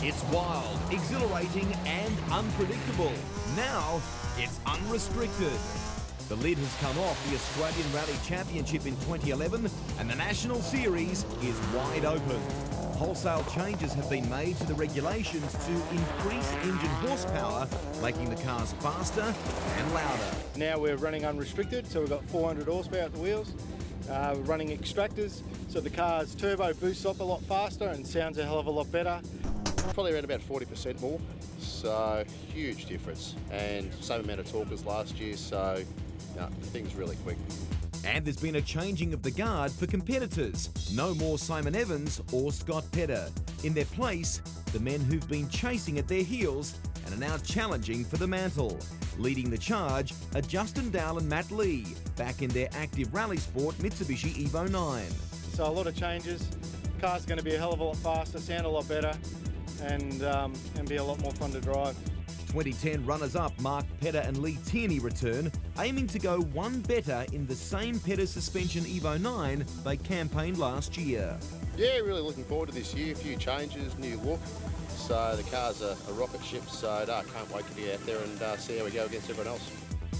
It's wild, exhilarating and unpredictable. Now it's unrestricted. The lid has come off the Australian Rally Championship in 2011 and the National Series is wide open. Wholesale changes have been made to the regulations to increase engine horsepower, making the cars faster and louder. Now we're running unrestricted, so we've got 400 horsepower at the wheels. We're running extractors, so the car's turbo boosts up a lot faster and sounds a hell of a lot better. Probably around about 40% more, so huge difference, and same amount of torque as last year, so the thing's really quick. And there's been a changing of the guard for competitors. No more Simon Evans or Scott Pedder. In their place, the men who've been chasing at their heels and are now challenging for the mantle. Leading the charge are Justin Dowell and Matt Lee, back in their active rally sport Mitsubishi Evo 9. So a lot of changes. The car's going to be a hell of a lot faster, sound a lot better, and be a lot more fun to drive. 2010 runners-up Mark Pedder and Lee Tierney return, aiming to go one better in the same Pedder suspension Evo 9 they campaigned last year. Yeah, really looking forward to this year. A few changes, new look. So the car's a rocket ship, so I can't wait to get out there and see how we go against everyone else.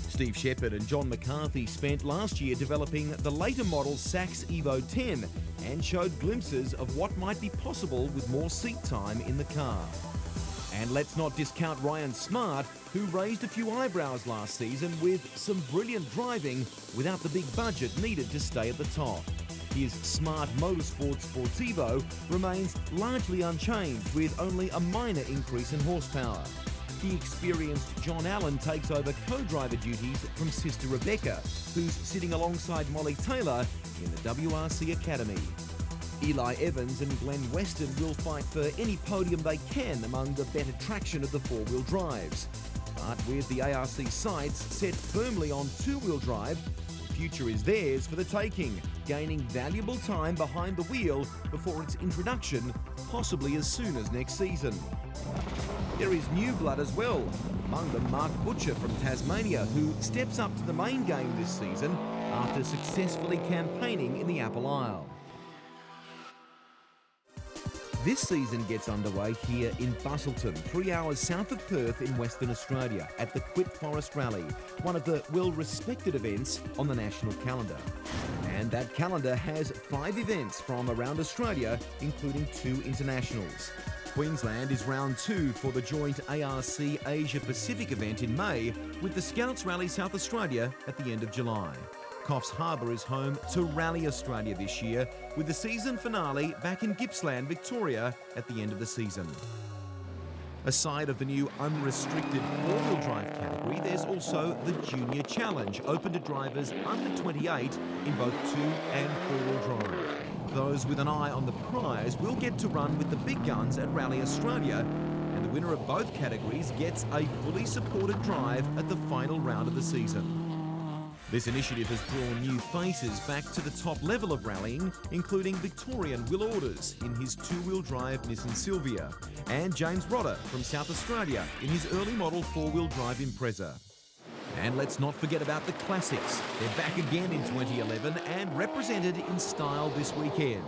Steve Shepherd and John McCarthy spent last year developing the later model Sachs Evo 10 and showed glimpses of what might be possible with more seat time in the car. And let's not discount Ryan Smart, who raised a few eyebrows last season with some brilliant driving without the big budget needed to stay at the top. His Smart Motorsport Sports Evo remains largely unchanged with only a minor increase in horsepower. The experienced John Allen takes over co-driver duties from sister Rebecca, who's sitting alongside Molly Taylor in the WRC Academy. Eli Evans and Glenn Weston will fight for any podium they can among the better traction of the four-wheel drives. But with the ARC sights set firmly on two-wheel drive, the future is theirs for the taking, gaining valuable time behind the wheel before its introduction, possibly as soon as next season. There is new blood as well, among them Mark Butcher from Tasmania, who steps up to the main game this season after successfully campaigning in the Apple Isle. This season gets underway here in Busselton, 3 hours south of Perth in Western Australia, at the Quit Forest Rally, one of the well-respected events on the national calendar. And that calendar has 5 events from around Australia, including 2 internationals. Queensland is round 2 for the joint ARC Asia Pacific event in May, with the Scouts Rally South Australia at the end of July. Coffs Harbour is home to Rally Australia this year, with the season finale back in Gippsland, Victoria at the end of the season. Aside of the new unrestricted four-wheel drive category, there's also the Junior Challenge, open to drivers under 28 in both 2 and 4-wheel drive. Those with an eye on the prize will get to run with the big guns at Rally Australia, and the winner of both categories gets a fully supported drive at the final round of the season. This initiative has drawn new faces back to the top level of rallying, including Victorian Will Orders in his two-wheel drive Nissan Silvia, and James Rodder from South Australia in his early model four-wheel drive Impreza. And let's not forget about the classics. They're back again in 2011 and represented in style this weekend.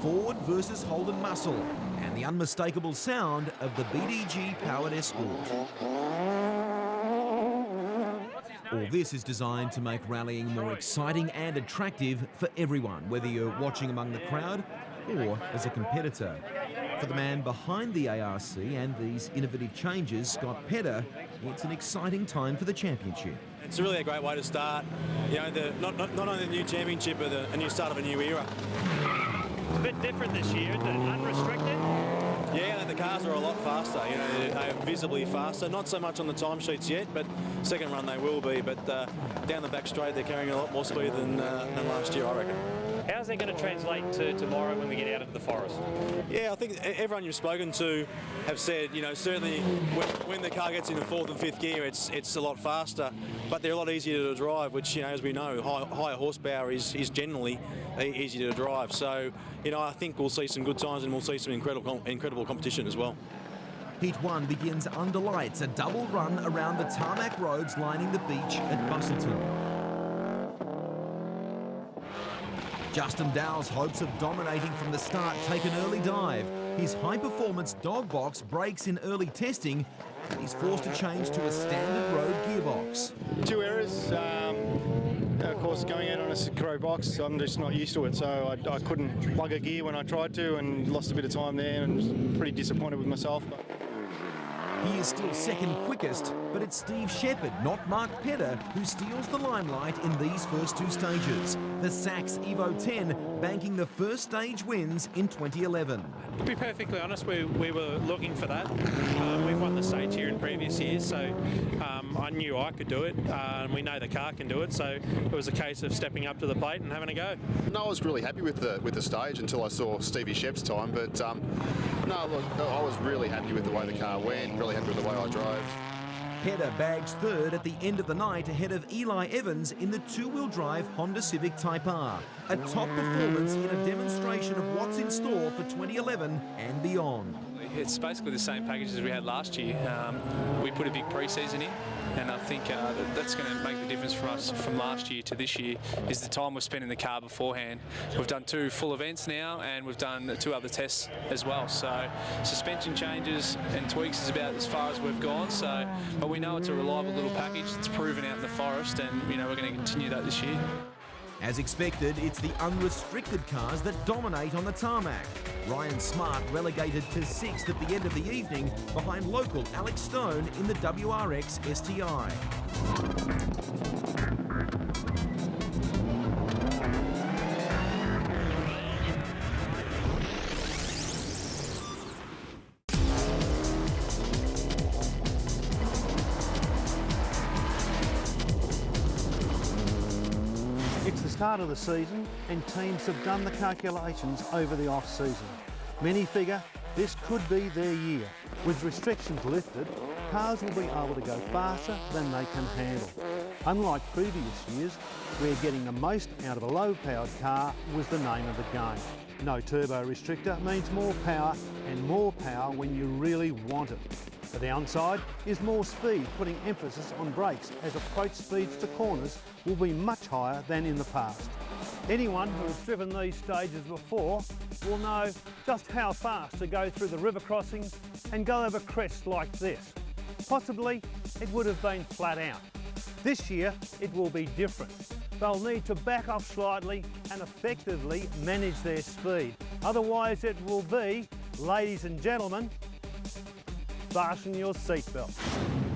Ford versus Holden Muscle and the unmistakable sound of the BDG powered Escort. All this is designed to make rallying more exciting and attractive for everyone, whether you're watching among the crowd or as a competitor. For the man behind the ARC and these innovative changes, Scott Pedder, it's an exciting time for the championship. It's really a great way to start, not only the new championship, but a new start of a new era. It's a bit different this year, isn't it? Unrestricted? Yeah, the cars are a lot faster, they're visibly faster. Not so much on the timesheets yet, but second run they will be. But down the back straight, they're carrying a lot more speed than last year, I reckon. How's that going to translate to tomorrow when we get out into the forest? Yeah, I think everyone you've spoken to have said, you know, certainly when the car gets into 4th and 5th gear, it's a lot faster, but they're a lot easier to drive, which, you know, as we know, higher horsepower is generally easier to drive. So, you know, I think we'll see some good times and we'll see some incredible competition as well. Heat 1 begins under lights, a double run around the tarmac roads lining the beach at Busselton. Justin Dowell's hopes of dominating from the start take an early dive. His high-performance dog box breaks in early testing, and he's forced to change to a standard road gearbox. 2 errors. Of course, going out on a Subaru box, I'm just not used to it, so I couldn't plug a gear when I tried to and lost a bit of time there and was pretty disappointed with myself. He is still second quickest, but it's Steve Shepherd, not Mark Pedder, who steals the limelight in these first 2 stages. The Sachs Evo 10 banking the first stage wins in 2011. To be perfectly honest, we were looking for that. We've won the stage here in previous years, so I knew I could do it, and we know the car can do it, so it was a case of stepping up to the plate and having a go. No, I was really happy with the stage until I saw Stevie Shep's time, but no, look, I was really happy with the way the car went, really happy with the way I drove. Pedder bags third at the end of the night ahead of Eli Evans in the 2-wheel drive Honda Civic Type R. A top performance in a demonstration of what's in store for 2011 and beyond. It's basically the same package as we had last year. We put a big pre-season in, and I think that's going to make the difference for us from last year to this year, is the time we've spent in the car beforehand. We've done 2 full events now, and we've done 2 other tests as well. So suspension changes and tweaks is about as far as we've gone. So, but we know it's a reliable little package. It's proven out in the forest, and you know we're going to continue that this year. As expected, it's the unrestricted cars that dominate on the tarmac. Ryan Smart relegated to 6th at the end of the evening behind local Alex Stone in the WRX STI. It's the start of the season and teams have done the calculations over the off-season. Many figure this could be their year. With restrictions lifted, cars will be able to go faster than they can handle. Unlike previous years, where getting the most out of a low-powered car was the name of the game. No turbo restrictor means more power, and more power when you really want it. The downside is more speed, putting emphasis on brakes, as approach speeds to corners will be much higher than in the past. Anyone who has driven these stages before will know just how fast to go through the river crossings and go over crests like this. Possibly it would have been flat out. This year it will be different. They'll need to back off slightly and effectively manage their speed. Otherwise it will be, ladies and gentlemen, fasten your seatbelt.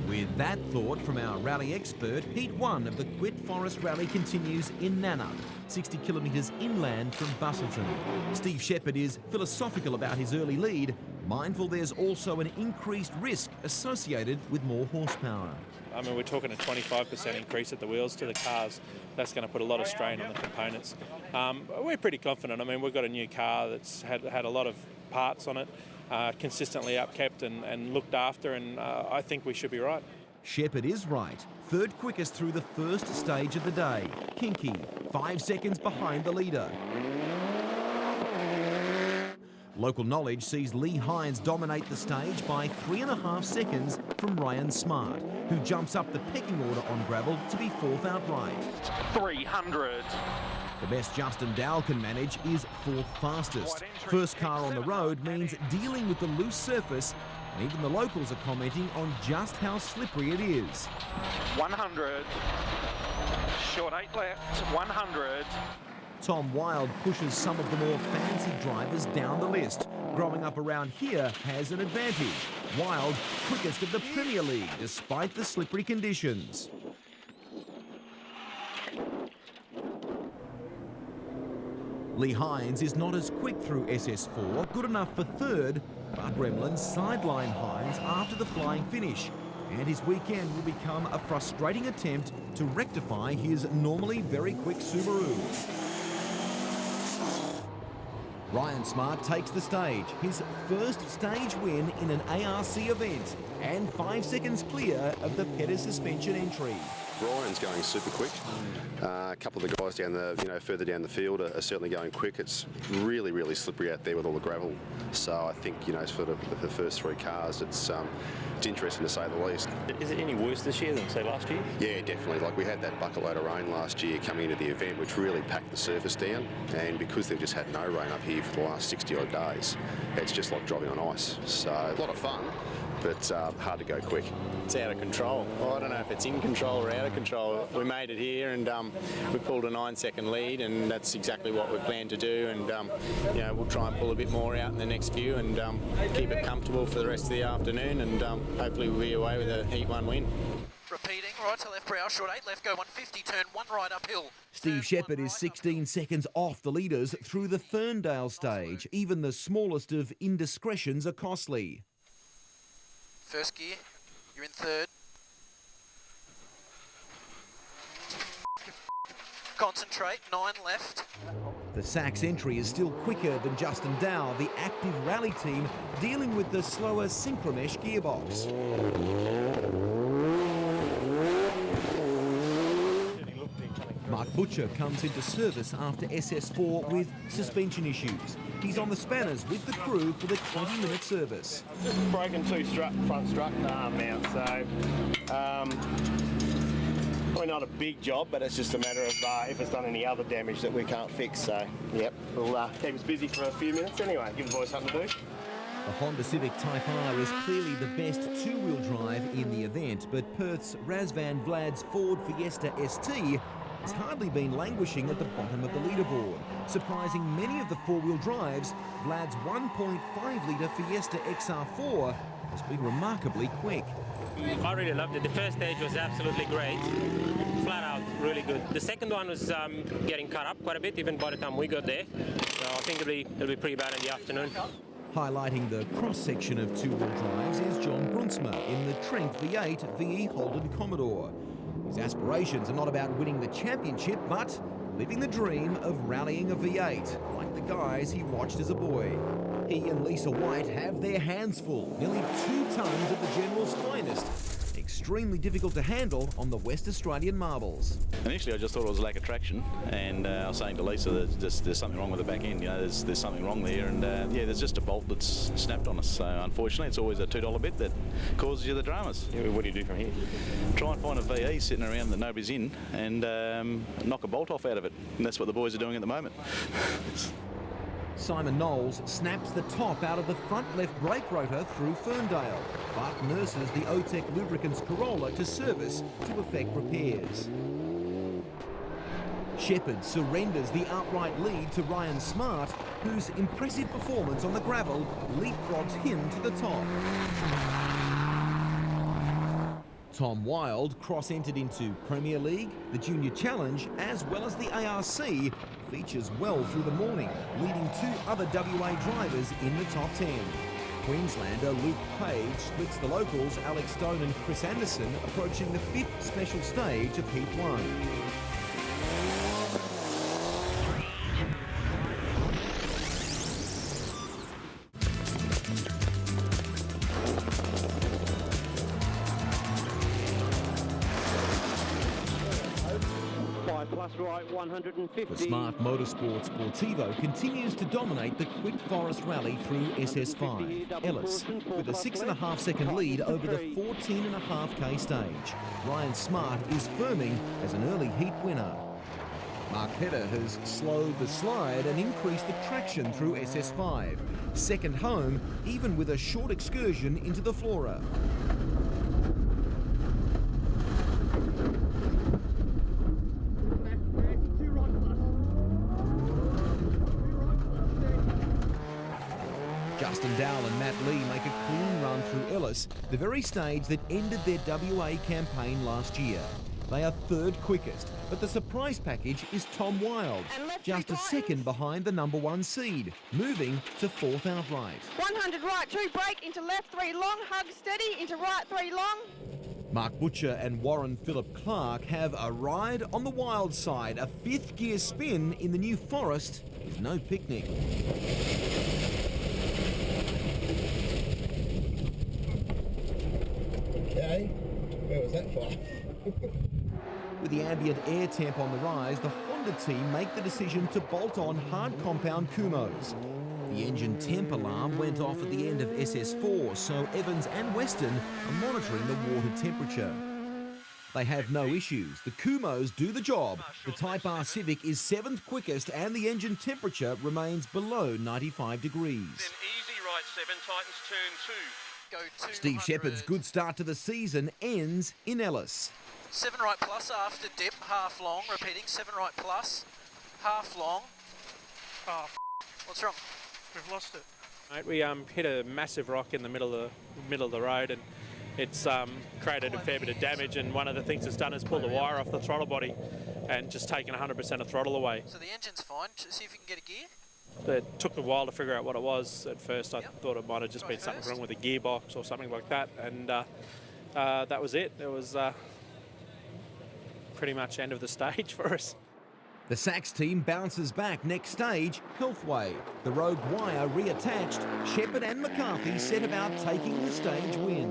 With that thought from our rally expert, Heat 1 of the Quit Forest Rally continues in Nannup, 60 kilometres inland from Busselton. Steve Shepherd is philosophical about his early lead, mindful there's also an increased risk associated with more horsepower. I mean, we're talking a 25% increase at the wheels to the cars. That's going to put a lot of strain on the components. We're pretty confident. I mean, we've got a new car that's had a lot of parts on it, consistently upkept and looked after, and I think we should be right. Shepherd is right. Third quickest through the first stage of the day. Kinky, 5 seconds behind the leader. Local knowledge sees Lee Hines dominate the stage by 3.5 seconds from Ryan Smart, who jumps up the pecking order on gravel to be 4th outright. 300. The best Justin Dowell can manage is 4th fastest. First car on the road means dealing with the loose surface, and even the locals are commenting on just how slippery it is. 100. Short 8 left. 100. Tom Wilde pushes some of the more fancy drivers down the list. Growing up around here has an advantage. Wilde, quickest of the Premier League, despite the slippery conditions. Lee Hines is not as quick through SS4, good enough for third, but Remlin sidelined Hines after the flying finish, and his weekend will become a frustrating attempt to rectify his normally very quick Subaru. Ryan Smart takes the stage, his first stage win in an ARC event, and 5 seconds clear of the Pettis suspension entry. Ryan's going super quick. A couple of the guys down the, further down the field are certainly going quick. It's really, really slippery out there with all the gravel. So I think, for the first three cars, it's interesting to say the least. Is it any worse this year than, say, last year? Yeah, definitely. Like, we had that bucket load of rain last year coming into the event, which really packed the surface down. And because they've just had no rain up here for the last 60 odd days, it's just like driving on ice. So a lot of fun, but hard to go quick. It's out of control. Well, I don't know if it's in control or out of control. We made it here and we pulled a 9-second lead, and that's exactly what we planned to do. And we'll try and pull a bit more out in the next few and keep it comfortable for the rest of the afternoon, and hopefully we'll be away with a Heat 1 win. Repeating, right to left brow, short 8, left go 150, turn 1 right uphill. Steve Shepherd is 16 seconds off the leaders through the Ferndale stage. Even the smallest of indiscretions are costly. First gear, you're in third. Concentrate, 9 left. The Sachs entry is still quicker than Justin Dow, the active rally team dealing with the slower Synchromesh gearbox. Mark Butcher comes into service after SS4 with suspension issues. He's on the spanners with the crew for the 20-minute service. Just broken 2 front strut and arm mount, so probably not a big job, but it's just a matter of if it's done any other damage that we can't fix. So, yep, we'll keep us busy for a few minutes anyway, give the boys something to do. The Honda Civic Type R is clearly the best two-wheel drive in the event, but Perth's Razvan Vlad's Ford Fiesta ST has hardly been languishing at the bottom of the leaderboard. Surprising many of the four-wheel drives, Vlad's 1.5-litre Fiesta XR4 has been remarkably quick. I really loved it. The first stage was absolutely great. Flat out, really good. The second one was getting cut up quite a bit, even by the time we got there. So I think it'll be pretty bad in the afternoon. Highlighting the cross-section of two-wheel drives is John Brunsma in the Trent V8 VE Holden Commodore. His aspirations are not about winning the championship, but living the dream of rallying a V8, like the guys he watched as a boy. He and Lisa White have their hands full, nearly 2 tons of the General's finest. Extremely difficult to handle on the West Australian marbles. Initially I just thought it was a lack of traction, and I was saying to Lisa that there's something wrong with the back end, there's something wrong there, and there's just a bolt that's snapped on us. So unfortunately it's always a $2 bit that causes you the dramas. What do you do from here? Try and find a VE sitting around that nobody's in and knock a bolt off out of it, and that's what the boys are doing at the moment. Simon Knowles snaps the top out of the front left brake rotor through Ferndale, but nurses the Otec Lubricants Corolla to service to effect repairs. Shepherd surrenders the outright lead to Ryan Smart, whose impressive performance on the gravel leapfrogs him to the top. Tom Wilde cross-entered into Premier League, the Junior Challenge, as well as the ARC, features well through the morning, leading 2 other WA drivers in the top 10. Queenslander Luke Page splits the locals Alex Stone and Chris Anderson, approaching the 5th special stage of Heat 1. Right, 150. The Smart Motorsport Sportivo continues to dominate the Quick Forest Rally through SS5. Ellis with a 6.5-second lead over the 14.5k stage. Ryan Smart is firming as an early heat winner. Mark Pedder has slowed the slide and increased the traction through SS5. Second home, even with a short excursion into the Flora. Justin Dowell and Matt Lee make a clean run through Ellis, the very stage that ended their WA campaign last year. They are 3rd quickest, but the surprise package is Tom Wilde, just a second behind the #1 seed, moving to 4th outright. 100 right, 2 brake, into left, 3 long, hug steady, into right, 3 long. Mark Butcher and Warren Phillip Clark have a ride on the wild side. A fifth gear spin in the New Forest is no picnic. Okay, where was that from? With the ambient air temp on the rise, the Honda team make the decision to bolt on hard compound Kumos. The engine temp alarm went off at the end of SS4, so Evans and Weston are monitoring the water temperature. They have no issues. The Kumos do the job. The Type R Civic is 7th quickest and the engine temperature remains below 95 degrees. Easy right 7, tightens turn 2. Steve Shepherd's good start to the season ends in Ellis. 7 right plus after dip, half long, repeating 7 right plus, half long. Oh, what's wrong? We've lost it. Mate, we hit a massive rock in the middle of the road, and it's created a fair bit of damage. And one of the things it's done is pull the wire off the throttle body, and just taken 100% of throttle away. So the engine's fine. See if you can get a gear. It took a while to figure out what it was. At first, I thought it might have just been something wrong with the gearbox or something like that, and that was it. It was pretty much end of the stage for us. The Sachs team bounces back. Next stage, Healthway. The rogue wire reattached. Shepherd and McCarthy set about taking the stage win.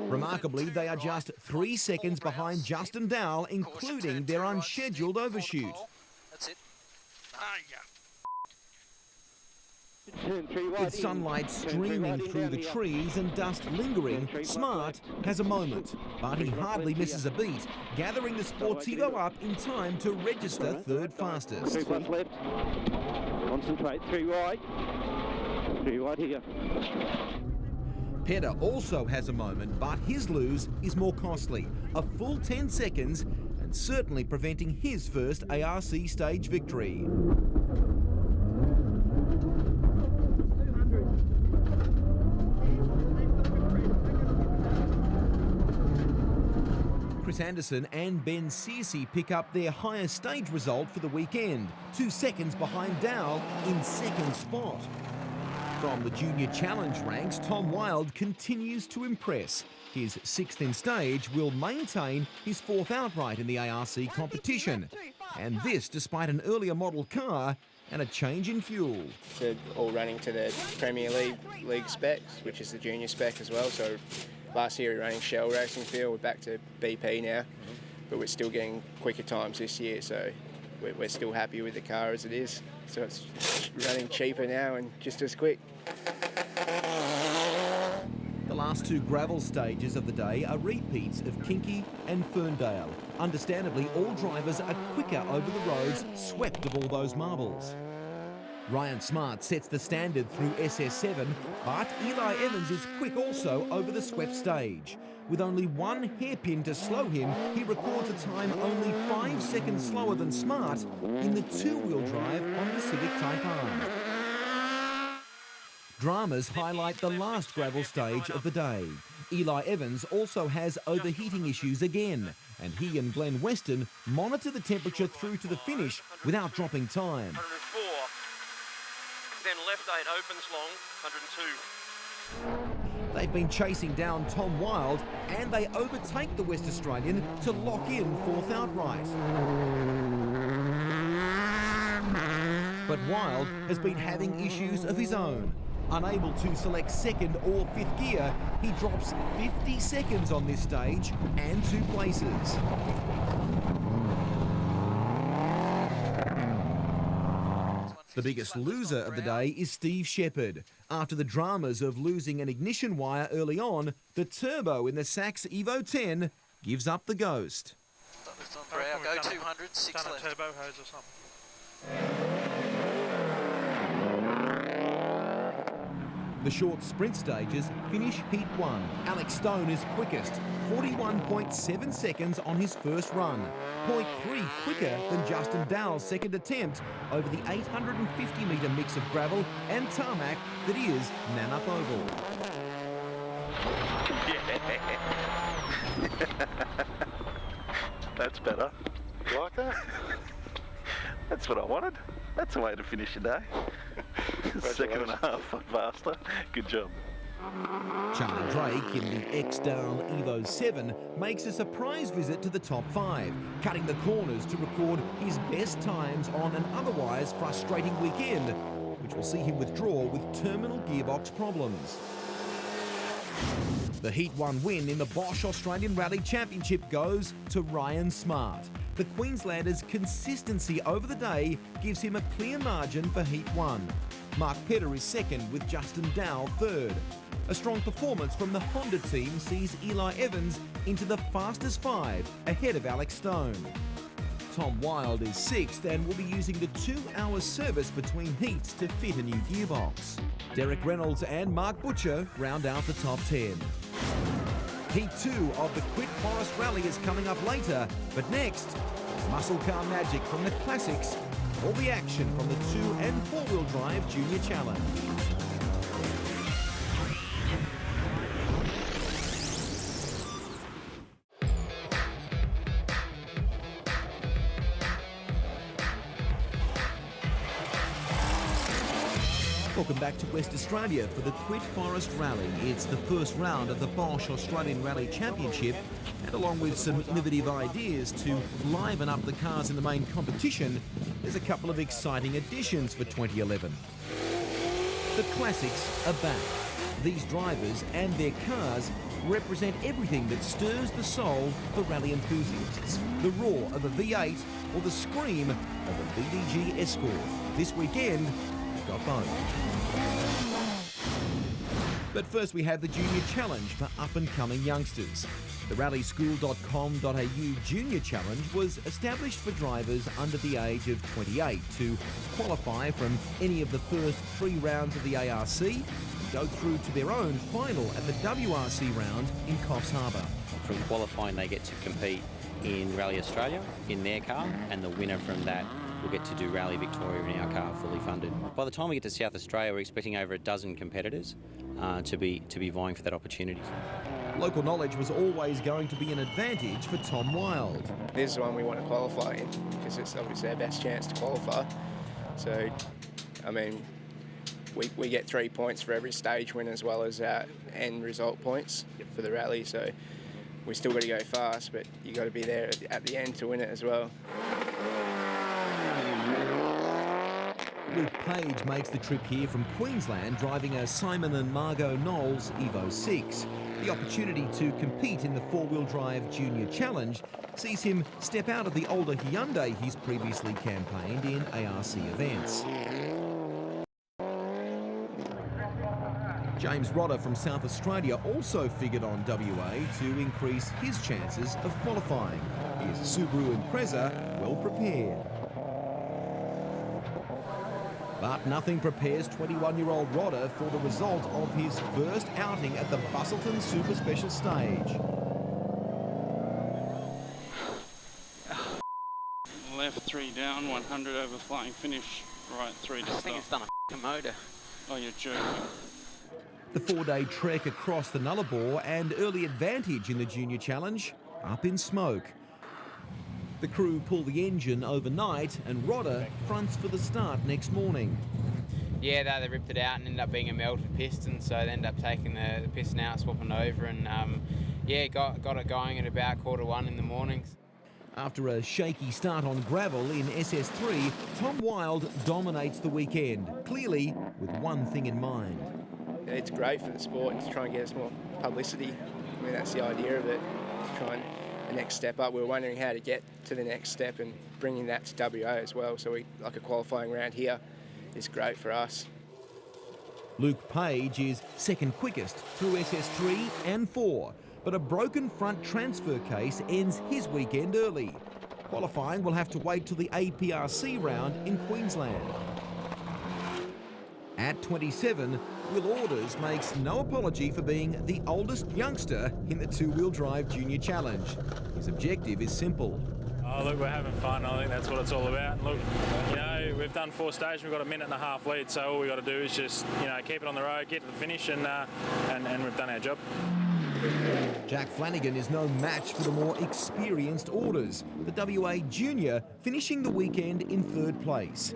Remarkably, they are just 3 seconds behind Justin Dowell, including their unscheduled overshoot. That's it. With sunlight streaming through the trees and dust lingering, Smart has a moment, but he hardly misses a beat, gathering the Sportivo up in time to register third fastest. 3 plus left. Concentrate, 3 right. 3 right here. Pedder also has a moment, but his lose is more costly. A full 10 seconds and certainly preventing his first ARC stage victory. Chris Anderson and Ben SEARCY pick up their highest stage result for the weekend, 2 seconds behind Dowell in second spot. From the Junior Challenge ranks, Tom Wilde continues to impress. His 6th in stage will maintain his 4th outright in the ARC competition. And this despite an earlier model car and a change in fuel. So all running to the Premier League specs, which is the junior spec as well. So last year we were running Shell racing fuel, we're back to BP now, but we're still getting quicker times this year, so we're still happy with the car as it is. So it's running cheaper now and just as quick. The last 2 gravel stages of the day are repeats of Kinky and Ferndale. Understandably, all drivers are quicker over the roads, swept of all those marbles. Ryan Smart sets the standard through SS7, but Eli Evans is quick also over the swept stage. With only 1 hairpin to slow him, he records a time only 5 seconds slower than Smart in the 2-wheel drive on the Civic Type R. Dramas highlight the last gravel stage of the day. Eli Evans also has overheating issues again, and he and Glenn Weston monitor the temperature through to the finish without dropping time. 104. Then left 8 opens long, 102. They've been chasing down Tom Wilde, and they overtake the West Australian to lock in 4th outright. But Wilde has been having issues of his own. Unable to select 2nd or 5th gear, he drops 50 seconds on this stage and 2 places. The biggest loser of the day is Steve Shepherd. After the dramas of losing an ignition wire early on, the turbo in the Sachs Evo 10 gives up the ghost. Go 200, 6 left. Turbo hose or something. The short sprint stages finish Heat 1. Alex Stone is quickest, 41.7 seconds on his first run. 0.3 quicker than Justin Dowell's second attempt over the 850-metre mix of gravel and tarmac that is Nannup Oval. That's better. You like that? That's what I wanted. That's the way to finish your day. 2.5 foot faster. Good job. Charlie Drake in the ex-Dowell Evo 7 makes a surprise visit to the top 5, cutting the corners to record his best times on an otherwise frustrating weekend, which will see him withdraw with terminal gearbox problems. The Heat 1 win in the Bosch Australian Rally Championship goes to Ryan Smart. The Queenslander's consistency over the day gives him a clear margin for Heat 1. Mark Pedder is second with Justin Dowell third. A strong performance from the Honda team sees Eli Evans into the fastest 5, ahead of Alex Stone. Tom Wilde is sixth and will be using the 2-hour service between heats to fit a new gearbox. Derek Reynolds and Mark Butcher round out the top 10. Heat 2 of the Quit Forest Rally is coming up later, but next, muscle car magic from the classics, all the action from the 2- and 4-wheel drive Junior Challenge. Welcome back to West Australia for the Quit Forest Rally. It's the first round of the Bosch Australian Rally Championship, and along with some innovative ideas to liven up the cars in the main competition, there's a couple of exciting additions for 2011. The classics are back. These drivers and their cars represent everything that stirs the soul for rally enthusiasts. The roar of a V8 or the scream of a VDG Escort. This weekend, got both. But first we have the Junior Challenge for up-and-coming youngsters. The rallyschool.com.au Junior Challenge was established for drivers under the age of 28 to qualify from any of the first 3 rounds of the ARC and go through to their own final at the WRC round in Coffs Harbour. From qualifying they get to compete in Rally Australia in their car, and the winner from that will get to do Rally Victoria in our car, fully funded. By the time we get to South Australia, we're expecting over a dozen competitors to be vying for that opportunity. Local knowledge was always going to be an advantage for Tom Wilde. This is the one we want to qualify in because it's obviously our best chance to qualify. So, I mean, we get 3 points for every stage win as well as our end result points for the rally. So we still got to go fast, but you got to be there at the end to win it as well. Luke Page makes the trip here from Queensland, driving a Simon and Margot Knowles Evo 6. The opportunity to compete in the 4-wheel drive Junior Challenge sees him step out of the older Hyundai he's previously campaigned in ARC events. James Rodder from South Australia also figured on WA to increase his chances of qualifying. Here's Subaru Impreza well prepared. But nothing prepares 21-year-old Rodder for the result of his first outing at the Busselton Super Special stage. Left 3 down, 100 over flying finish, right 3 to stop. I think it's done a motor. Oh, you're joking. The 4-day trek across the Nullarbor and early advantage in the Junior Challenge up in smoke. The crew pull the engine overnight and Rodder fronts for the start next morning. Yeah, they ripped it out and ended up being a melted piston, so they ended up taking the piston out, swapping it over, and yeah, got it going at about 1:15 in the morning. After a shaky start on gravel in SS3, Tom Wilde dominates the weekend, clearly with one thing in mind. It's great for the sport to try and get us more publicity. I mean, that's the idea of it, to try and the next step up. We were wondering how to get to the next step and bringing that to WA as well. So like a qualifying round here is great for us. Luke Page is second quickest through SS3 and 4, but a broken front transfer case ends his weekend early. Qualifying will have to wait till the APRC round in Queensland. At 27, Will Orders makes no apology for being the oldest youngster in the 2-wheel drive Junior Challenge. His objective is simple. Oh, look, we're having fun. I think that's what it's all about. Look, you know, we've done 4 stages. We've got a 1.5-minute lead, so all we've got to do is just, you know, keep it on the road, get to the finish, and we've done our job. Jack Flanagan is no match for the more experienced Orders. The WA Junior finishing the weekend in 3rd place.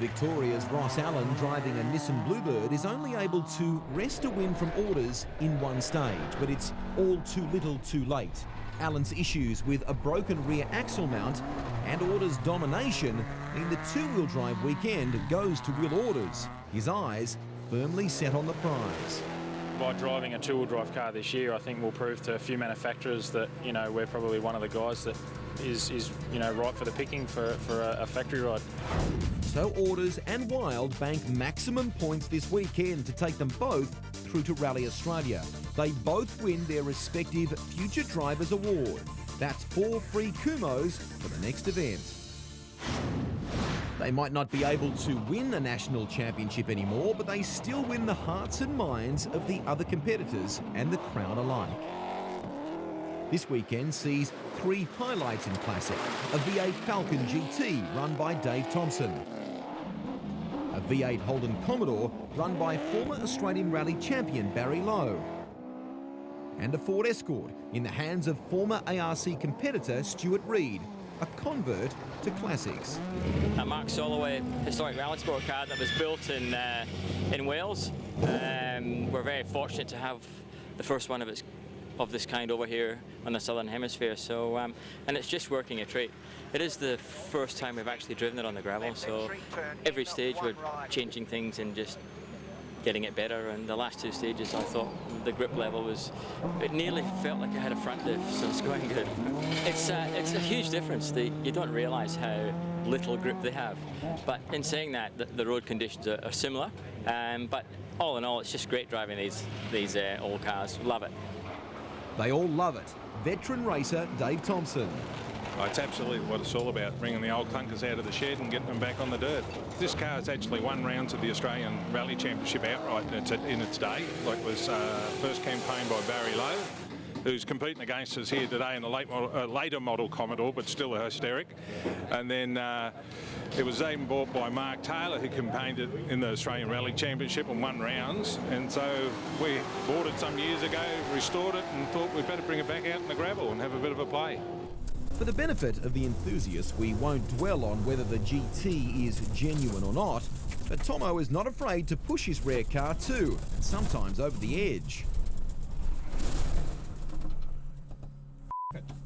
Victoria's Ross Allen, driving a Nissan Bluebird, is only able to wrest a win from Orders in one stage, but it's all too little too late. Allen's issues with a broken rear axle mount and Orders' domination mean the two-wheel drive weekend goes to Will Orders, his eyes firmly set on the prize. By driving a two-wheel drive car this year, I think we'll prove to a few manufacturers that, you know, we're probably one of the guys that is you know, right for the picking for a factory ride. So Orders and Wild bank maximum points this weekend to take them both through to Rally Australia. They both win their respective Future Drivers Award. That's 4 free Kumos for the next event. They might not be able to win a national championship anymore, but they still win the hearts and minds of the other competitors and the crowd alike. This weekend sees 3 highlights in Classic. A V8 Falcon GT run by Dave Thompson. A V8 Holden Commodore run by former Australian Rally champion Barry Lowe. And a Ford Escort in the hands of former ARC competitor Stuart Reid, a convert to classics. A Mark Soloway historic rally sport car that was built in Wales. We're very fortunate to have the first one of this kind over here on the southern hemisphere. So and it's just working a treat. It is the first time we've actually driven it on the gravel. So every stage we're changing things and just getting it better, and the last 2 stages I thought the grip level it nearly felt like I had a front diff, so it's going good. It's a huge difference. You don't realise how little grip they have, but in saying that, the road conditions are similar, but all in all it's just great driving these old cars. Love it. They all love it. Veteran racer Dave Thompson. Oh, it's absolutely what it's all about, bringing the old clunkers out of the shed and getting them back on the dirt. This car has actually won rounds of the Australian Rally Championship outright in its day, like it was first campaigned by Barry Lowe, who's competing against us here today in a later model Commodore, but still a hysteric. And then it was even bought by Mark Taylor, who campaigned it in the Australian Rally Championship and won rounds. And so we bought it some years ago, restored it, and thought we'd better bring it back out in the gravel and have a bit of a play. For the benefit of the enthusiasts, we won't dwell on whether the GT is genuine or not, but Tomo is not afraid to push his rare car too, and sometimes over the edge.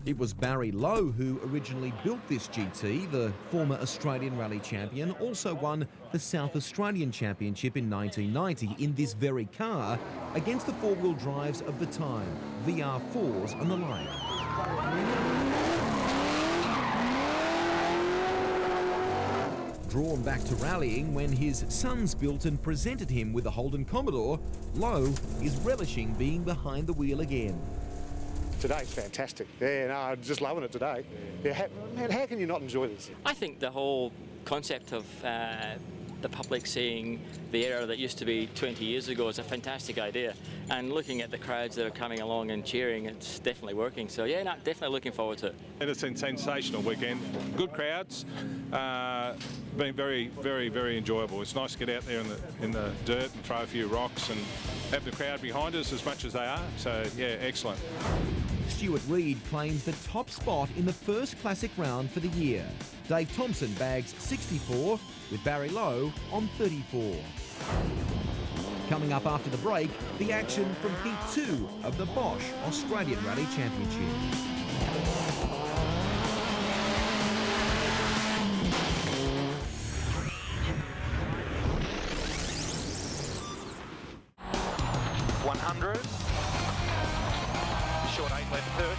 It was Barry Lowe who originally built this GT. The former Australian Rally champion also won the South Australian Championship in 1990 in this very car against the four-wheel drives of the time, VR4s and the like. Drawn back to rallying when his sons built and presented him with a Holden Commodore, Lowe is relishing being behind the wheel again. Today's fantastic. Yeah, no, I'm just loving it today. Yeah, man, how can you not enjoy this? I think the whole concept of the public seeing the era that used to be 20 years ago is a fantastic idea. And looking at the crowds that are coming along and cheering, it's definitely working. So yeah, no, definitely looking forward to it. And it's a sensational weekend. Good crowds. Been very, very, very enjoyable. It's nice to get out there in the dirt and throw a few rocks and have the crowd behind us as much as they are. So yeah, excellent. Stuart Reid claims the top spot in the first classic round for the year. Dave Thompson bags 64 with Barry Lowe on 34. Coming up after the break, the action from Heat 2 of the Bosch Australian Rally Championship. Short 8 left 30,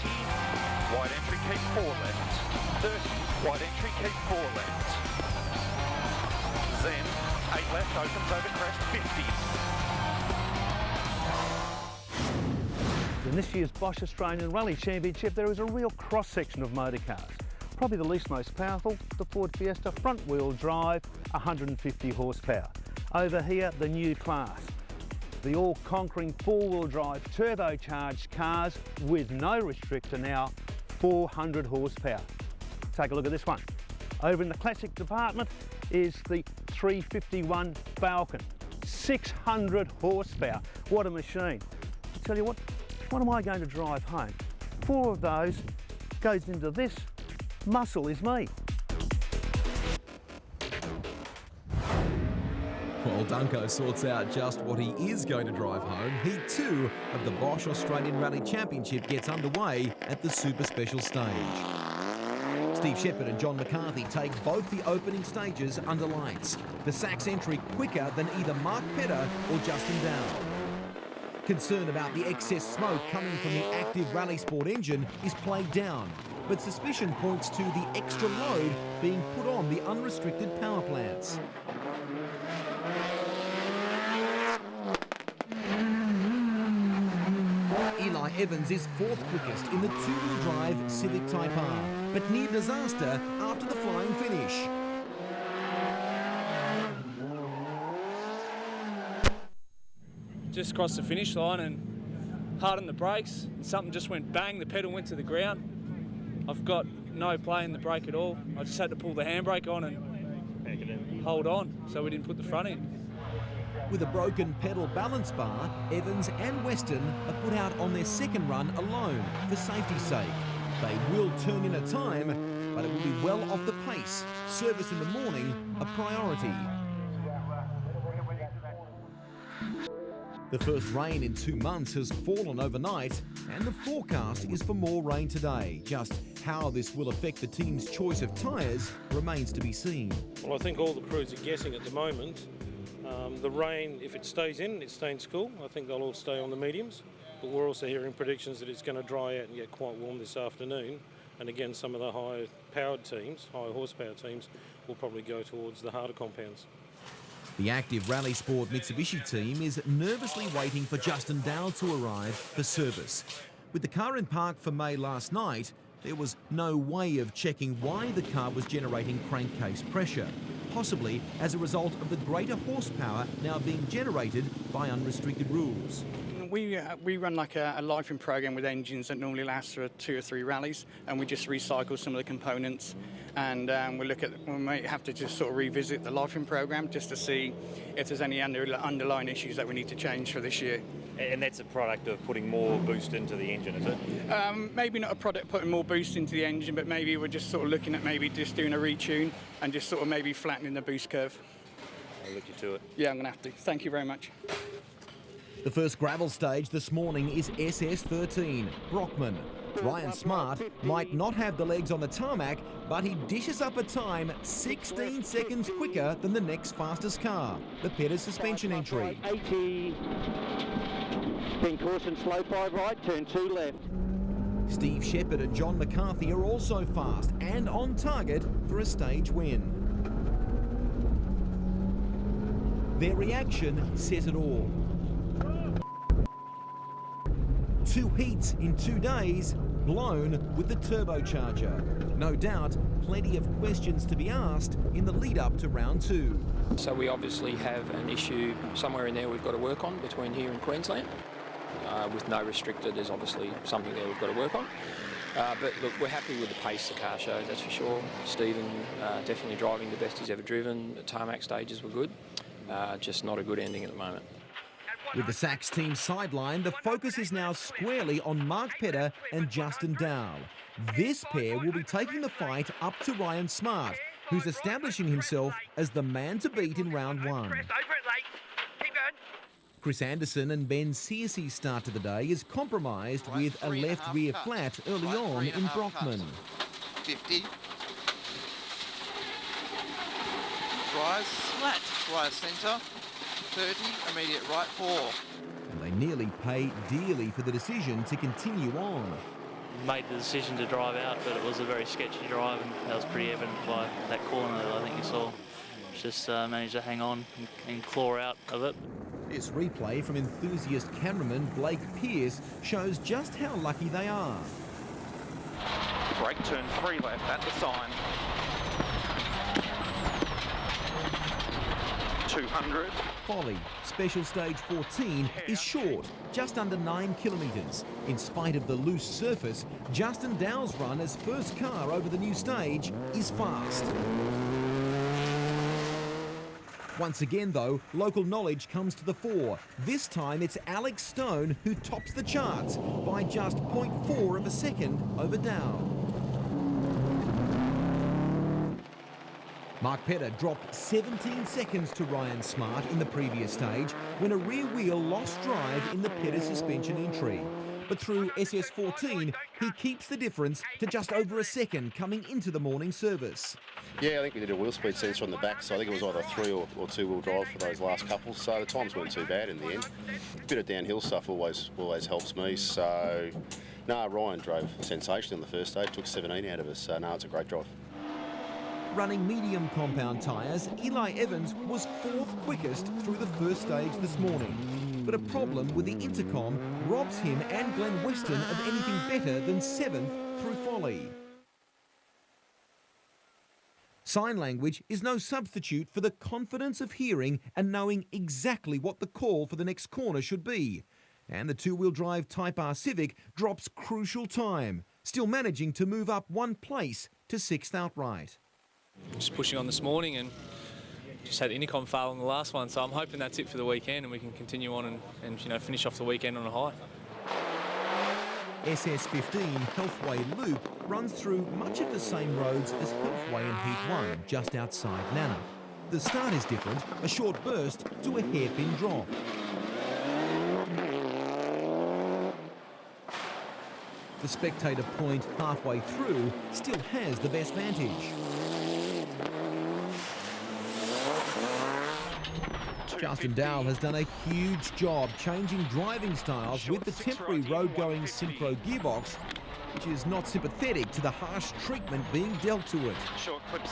wide entry keep 4 left, 30, wide entry keep 4 left, Zen 8 left opens over crest 50. In this year's Bosch Australian Rally Championship there is a real cross-section of motor cars. Probably the least most powerful, the Ford Fiesta front-wheel drive, 150 horsepower. Over here, the new class. The all-conquering four-wheel drive turbocharged cars with no restrictor now, 400 horsepower. Take a look at this one. Over in the classic department is the 351 Falcon, 600 horsepower. What a machine. I tell you what am I going to drive home? 4 of those goes into this. Muscle is me. While Dunko sorts out just what he is going to drive home, Heat 2 of the Bosch Australian Rally Championship gets underway at the Super Special stage. Steve Shepherd and John McCarthy take both the opening stages under lights. The Sachs entry quicker than either Mark Pedder or Justin Dowell. Concern about the excess smoke coming from the active Rally Sport engine is played down, but suspicion points to the extra load being put on the unrestricted power plants. Eli Evans is fourth quickest in the two-wheel drive Civic Type R, but near disaster after the flying finish. Just crossed the finish line and hardened the brakes, and something just went bang, the pedal went to the ground. I've got no play in the brake at all. I just had to pull the handbrake on and hold on so we didn't put the front in. With a broken pedal balance bar, Evans and Weston are put out on their second run alone for safety's sake. They will turn in a time, but it will be well off the pace. Service in the morning, a priority. The first rain in 2 months has fallen overnight, and the forecast is for more rain today. Just how this will affect the team's choice of tyres remains to be seen. Well, I think all the crews are guessing at the moment. The rain, if it stays in, it's staying cool. I think they'll all stay on the mediums. But we're also hearing predictions that it's going to dry out and get quite warm this afternoon. And again, some of the high-powered teams, high-horsepower teams, will probably go towards the harder compounds. The active Rally Sport Mitsubishi team is nervously waiting for Justin Dowell to arrive for service. With the car in park for May last night, there was no way of checking why the car was generating crankcase pressure, possibly as a result of the greater horsepower now being generated by unrestricted rules. We run like a lifing program with engines that normally lasts for 2 or 3 rallies, and we just recycle some of the we might have to just sort of revisit the lifing program just to see if there's any underlying issues that we need to change for this year. And that's a product of putting more boost into the engine, is it? Maybe not a product putting more boost into the engine, but maybe we're just sort of looking at maybe just doing a retune and just sort of maybe flattening the boost curve. I'll let you to it. Yeah, I'm going to have to. Thank you very much. The first gravel stage this morning is SS13, Brockman. Ryan Smart might not have the legs on the tarmac, but he dishes up a time 16 seconds quicker than the next fastest car, the Pedder suspension entry. 80. Then caution, slow 5 right, turn 2 left. Steve Shepherd and John McCarthy are also fast and on target for a stage win. Their reaction says it all. 2 heats in 2 days, blown with the turbocharger. No doubt, plenty of questions to be asked in the lead up to round 2. So we obviously have an issue somewhere in there we've got to work on between here and Queensland. With no restricted, there's obviously something there we've got to work on. But look, we're happy with the pace of the car show, that's for sure. Stephen definitely driving the best he's ever driven. The tarmac stages were good, just not a good ending at the moment. With the Sachs team sidelined, the focus is now squarely on Mark Pedder and Justin Dowell. This pair will be taking the fight up to Ryan Smart, who's establishing himself as the man to beat in round 1. Chris Anderson and Ben Searcy's start to the day is compromised with a left rear flat early on in Brockman. 50. Rise flat, rise centre. 30, immediate right 4. And they nearly pay dearly for the decision to continue on. Made the decision to drive out, but it was a very sketchy drive, and that was pretty evident by that corner that I think you saw. Just managed to hang on and claw out of it. This replay from enthusiast cameraman Blake Pearce shows just how lucky they are. Brake turn 3 left at the sign. 200. Folly, special stage 14, is short, just under 9 kilometres. In spite of the loose surface, Justin Dowell's run as first car over the new stage is fast. Once again, though, local knowledge comes to the fore. This time it's Alex Stone who tops the charts by just 0.4 of a second over Dowell. Mark Pedder dropped 17 seconds to Ryan Smart in the previous stage when a rear wheel lost drive in the Pedder suspension entry. But through SS14, he keeps the difference to just over a second coming into the morning service. Yeah, I think we did a wheel speed sensor on the back, so I think it was either 3 or 2-wheel drive for those last couple, so the times weren't too bad in the end. A bit of downhill stuff always helps me, so no, Ryan drove sensationally on the first stage, took 17 out of us, so no, it's a great drive. Running medium compound tyres, Eli Evans was 4th quickest through the first stage this morning. But a problem with the intercom robs him and Glenn Weston of anything better than 7th through Folly. Sign language is no substitute for the confidence of hearing and knowing exactly what the call for the next corner should be. And the 2-wheel drive Type R Civic drops crucial time, still managing to move up 1 place to 6th outright. Just pushing on this morning and just had intercom fail on the last one, so I'm hoping that's it for the weekend and we can continue on and you know, finish off the weekend on a high. SS15 Healthway Loop runs through much of the same roads as Healthway in Heat 1, just outside Nana. The start is different, a short burst to a hairpin drop. The spectator point halfway through still has the best vantage. Justin Dowell has done a huge job changing driving styles with the temporary road-going synchro gearbox, which is not sympathetic to the harsh treatment being dealt to it. Short clips.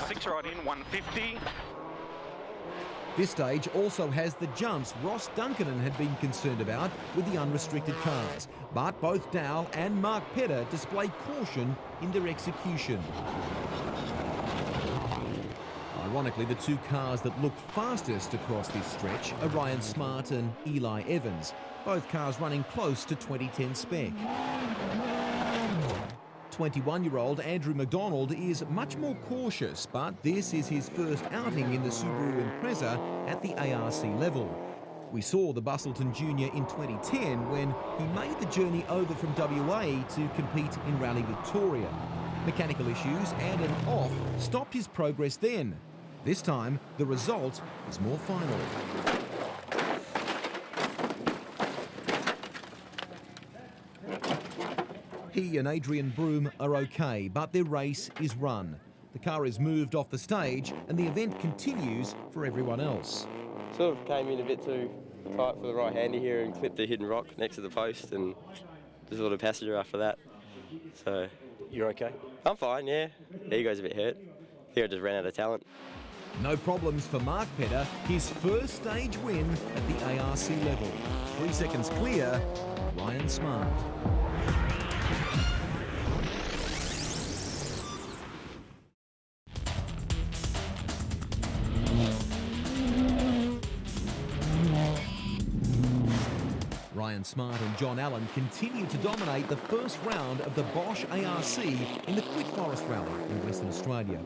6 right in, 150. This stage also has the jumps Ross Duncan had been concerned about with the unrestricted cars, but both Dowell and Mark Pedder display caution in their execution. Ironically, the 2 cars that look fastest across this stretch are Ryan Smart and Eli Evans, both cars running close to 2010 spec. 21-year-old Andrew McDonald is much more cautious, but this is his first outing in the Subaru Impreza at the ARC level. We saw the Bustleton Junior in 2010 when he made the journey over from WA to compete in Rally Victoria. Mechanical issues and an off stopped his progress then. This time, the result is more final. He and Adrian Broome are okay, but their race is run. The car is moved off the stage and the event continues for everyone else. Sort of came in a bit too tight for the right-hander here and clipped the hidden rock next to the post and just got a passenger after that. So you're okay? I'm fine, yeah. Ego's a bit hurt. I think I just ran out of talent. No problems for Mark Pedder, his first stage win at the ARC level. 3 seconds clear, Ryan Smart. Ryan Smart and John Allen continue to dominate the first round of the Bosch ARC in the Quick Forest Rally in Western Australia.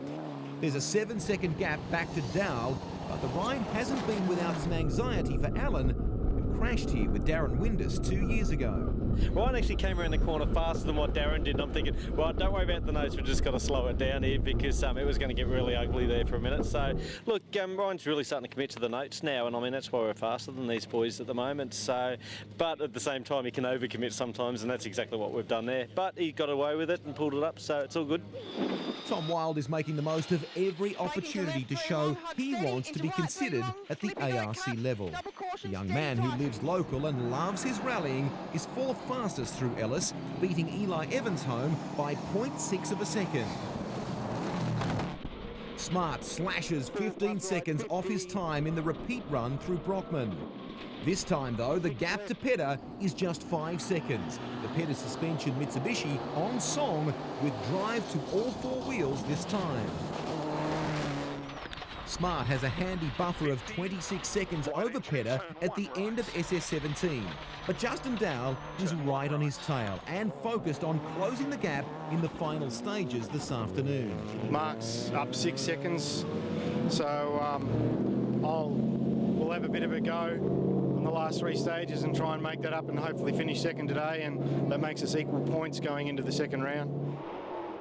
There's a 7-second gap back to Dowell, but the ride hasn't been without some anxiety for Allen, who crashed here with Darren Windus 2 years ago. Ryan actually came around the corner faster than what Darren did, and I'm thinking, right, don't worry about the notes, we've just got to slow it down here because it was going to get really ugly there for a minute. So, look, Ryan's really starting to commit to the notes now, and I mean, that's why we're faster than these boys at the moment. So, but at the same time, he can overcommit sometimes, and that's exactly what we've done there. But he got away with it and pulled it up, so it's all good. Tom Wilde is making the most of every opportunity to show he wants to be considered at the ARC level. The young man who lives local and loves his rallying is 4th fastest through Ellis, beating Eli Evans home by 0.6 of a second. Smart slashes 15 seconds off his time in the repeat run through Brockman. This time, though, the gap to Pedder is just 5 seconds. The Pedder suspension Mitsubishi on song with drive to all 4 wheels this time. Smart has a handy buffer of 26 seconds over Pedder at the end of SS17. But Justin Dowell is right on his tail and focused on closing the gap in the final stages this afternoon. Mark's up 6 seconds, so we'll have a bit of a go on the last 3 stages and try and make that up and hopefully finish second today, and that makes us equal points going into the second round.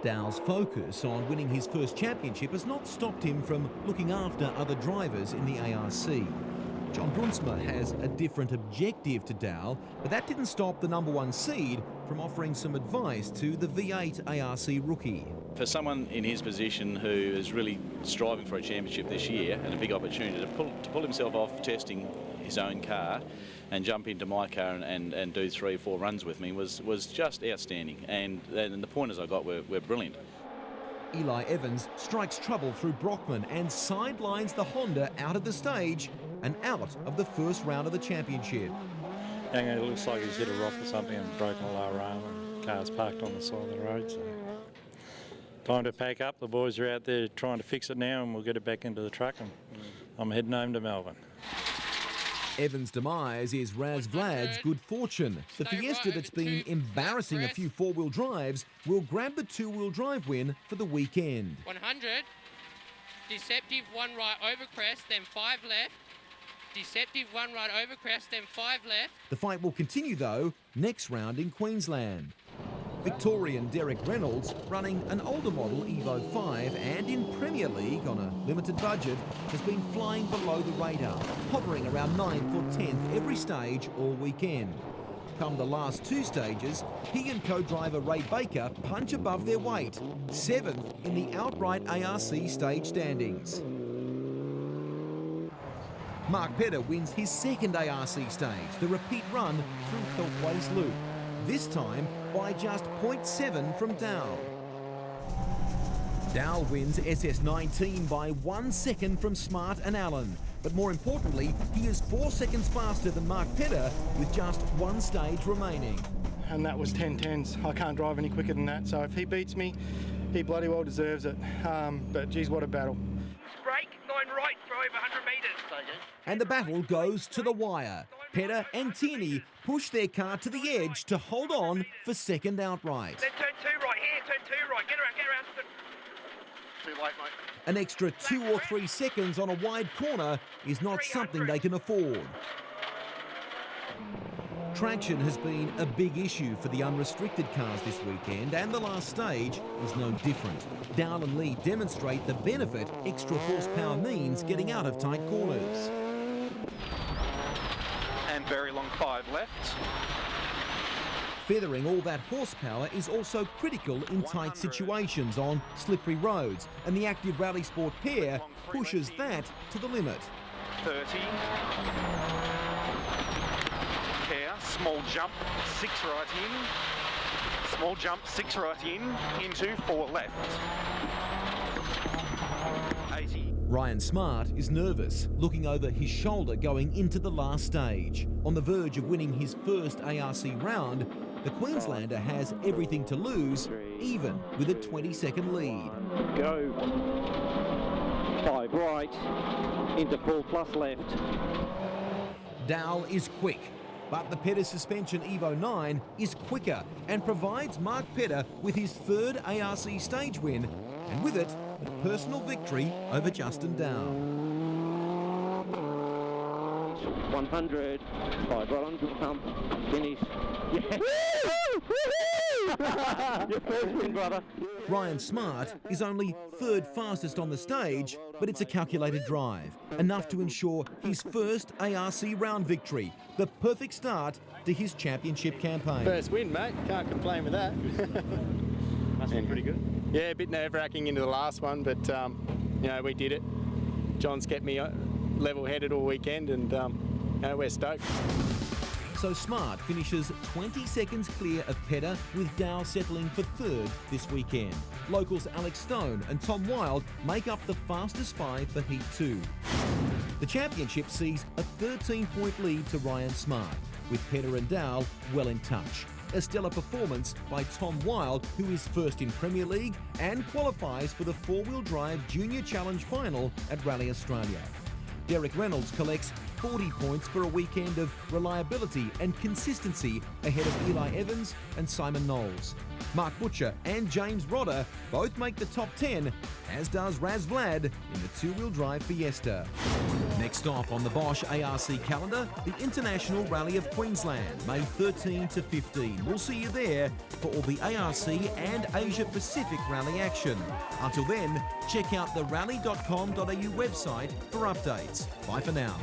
Dowell's focus on winning his first championship has not stopped him from looking after other drivers in the ARC. John Brunsma has a different objective to Dowell, but that didn't stop the #1 seed from offering some advice to the V8 ARC rookie. For someone in his position who is really striving for a championship this year and a big opportunity to pull himself off testing his own car and jump into my car and do 3 or 4 runs with me was just outstanding. And the pointers I got were brilliant. Eli Evans strikes trouble through Brockman and sidelines the Honda out of the stage and out of the first round of the championship. It looks like he's hit a rock or something and broken a lower arm, and car's parked on the side of the road. So time to pack up. The boys are out there trying to fix it now, and we'll get it back into the truck, and I'm heading home to Melbourne. Evans' demise is Raz Vlad's good fortune. The Fiesta that's been embarrassing a few four-wheel drives will grab the two-wheel drive win for the weekend. 100, deceptive 1 right over crest, then 5 left. Deceptive 1 right over crest, then 5 left. The fight will continue though next round in Queensland. Victorian Derek Reynolds, running an older model Evo 5 and in Premier League on a limited budget, has been flying below the radar, hovering around 9th or 10th every stage all weekend. Come the last 2 stages, he and co-driver Ray Baker punch above their weight, 7th in the outright ARC stage standings. Mark Pedder wins his 2nd ARC stage, the repeat run through Heltways Loop, this time by just 0.7 from Dowell. Dowell wins SS19 by 1 second from Smart and Allen, but more importantly, he is 4 seconds faster than Mark Pedder with just 1 stage remaining. And that was 10.10s. I can't drive any quicker than that, so if he beats me, he bloody well deserves it. But geez, what a battle. Brake, line right for over 100 metres. And the battle goes to the wire. Pedder and Tierney push their car to the edge to hold on for 2nd outright. Then turn 2 right here, turn 2 right. Get around. Too late, mate. An extra 2 or 3 seconds on a wide corner is not something they can afford. Traction has been a big issue for the unrestricted cars this weekend, and the last stage is no different. Dowell and Lee demonstrate the benefit extra horsepower means getting out of tight corners. And very long 5 left. Feathering all that horsepower is also critical in tight situations on slippery roads, and the active rally sport pair pushes that to the limit. 30. Pair, small jump, 6 right in. Small jump, 6 right in, into 4 left. 80. Ryan Smart is nervous, looking over his shoulder going into the last stage. On the verge of winning his first ARC round, the Queenslander has everything to lose, even with a 20-second lead. Go. 5 right, into 4 plus left. Dowell is quick, but the Pedder Suspension Evo 9 is quicker and provides Mark Pedder with his 3rd ARC stage win, and with it, a personal victory over Justin Dowell. 100, 5 right on the pump, finish. Yeah. Your first win, brother. Ryan Smart is only 3rd fastest on the stage, but it's a calculated drive, enough to ensure his first ARC round victory, the perfect start to his championship campaign. First win, mate. Can't complain with that. Must be pretty good. Yeah, a bit nerve-wracking into the last one, but you know, we did it. John's kept me level-headed all weekend, and you know, we're stoked. So Smart finishes 20 seconds clear of Pedder, with Dowell settling for 3rd this weekend. Locals Alex Stone and Tom Wilde make up the fastest 5 for Heat 2. The championship sees a 13-point lead to Ryan Smart, with Pedder and Dowell well in touch. A stellar performance by Tom Wilde, who is 1st in Premier League and qualifies for the 4-wheel drive Junior Challenge final at Rally Australia. Derek Reynolds collects 40 points for a weekend of reliability and consistency ahead of Eli Evans and Simon Knowles. Mark Butcher and James Rodder both make the top 10, as does Raz Vlad in the two-wheel drive Fiesta. Next stop on the Bosch ARC calendar, the International Rally of Queensland, May 13 to 15. We'll see you there for all the ARC and Asia Pacific rally action. Until then, check out the rally.com.au website for updates. Bye for now.